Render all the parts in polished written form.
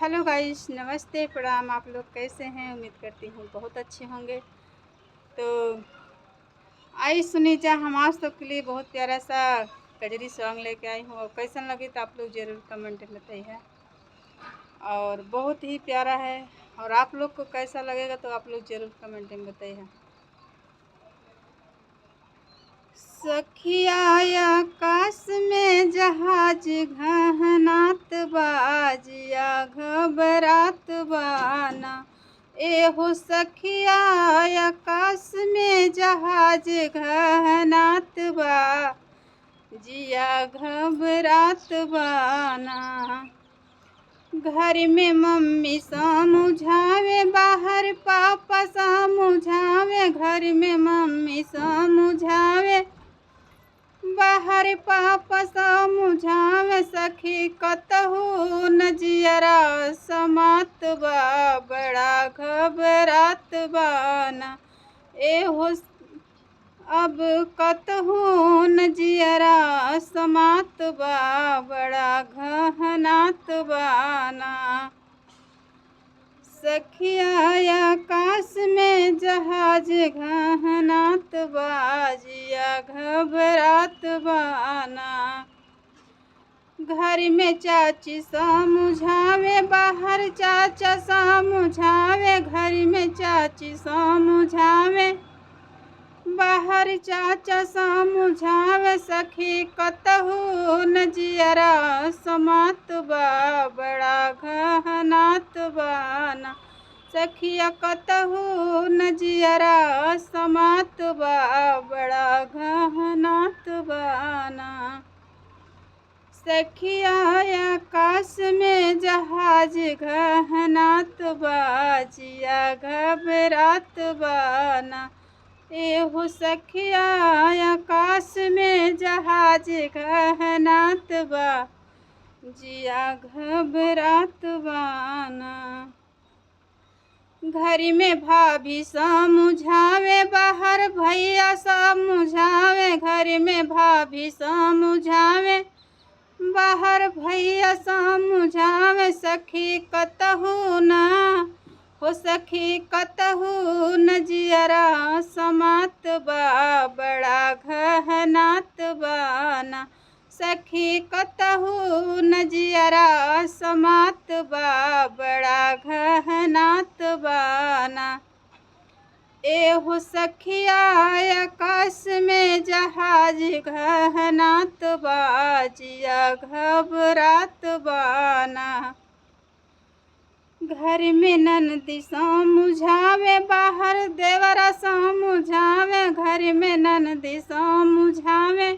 Hello guys, नमस्ते, प्रणाम। आप लोग कैसे हैं? उम्मीद करती हूँ बहुत अच्छे होंगे। तो आई सुनी जा, हम आप सबके लिए बहुत प्यारा सा कजरी सॉन्ग लेके आई हूँ। और कैसन लगी तो आप लोग ज़रूर कमेंट में बताइए। और बहुत ही प्यारा है। और आप लोग को कैसा लगेगा तो आप लोग ज़रूर कमेंट में बताइए। सखिया आकाश में जहाज घहनात बाजिया घबरात बाना। एहो सखिया आकाश में जहाज घहनात बा जिया घबरात बाना। घर में मम्मी समझावे, बाहर पापा समझावे। घर में मम्मी समझावे, बाहर पापा समझावे। सखी कतहु न जियरा समात बा बड़ा घबरात बाना। एहो अब कतहु न जियरा समात बा बड़ा घहनात बाना। सखिया आकाश में जहाज घहनात बाजिया घबरात बाना। घर में चाची समझावे, बाहर चाचा समझावे। घर में चाची समझावे, बाहर चाचा समझावे। सखी कतहु न जियरा समात बा बड़ा घहनात बाना। सखिया कतहु न जियरा समात बा बड़ा घहनात बाना। सखिया आकाश में जहाज घहनात बाजिया घबरात बाना। एहो सखिया आकाश में जहाज घहनात बा जिया घबरात बाना। घर में भाभी समझावे, बाहर भैया समझावे। घर में भाभी समझावे, बाहर भैया समझावे। सखी कतहु ना हो, सखी कतहु न जियरा समात बा बड़ा घहनात बाना। सखी कतहु न जियरा समात बा बड़ा घहनात बाना। एहो सखिया आकाश में जहाज घहनात बाजिया घबरात बाना। घर में ननदी समझावे, बाहर देवरा समझावे। घर में ननदी समझावे,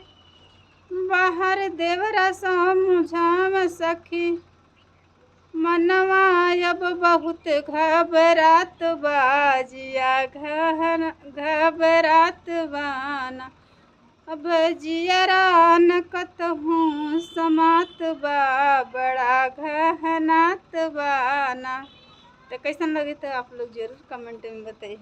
बाहर देवरा समझावे। सखी मनवा अब बहुत घबरात बाजिया घबरात बाना। अब जियरा न कतहु समात बा बड़ा घहनात बाना। तो कैसन लगे तो आप लोग ज़रूर कमेंट में बताइए।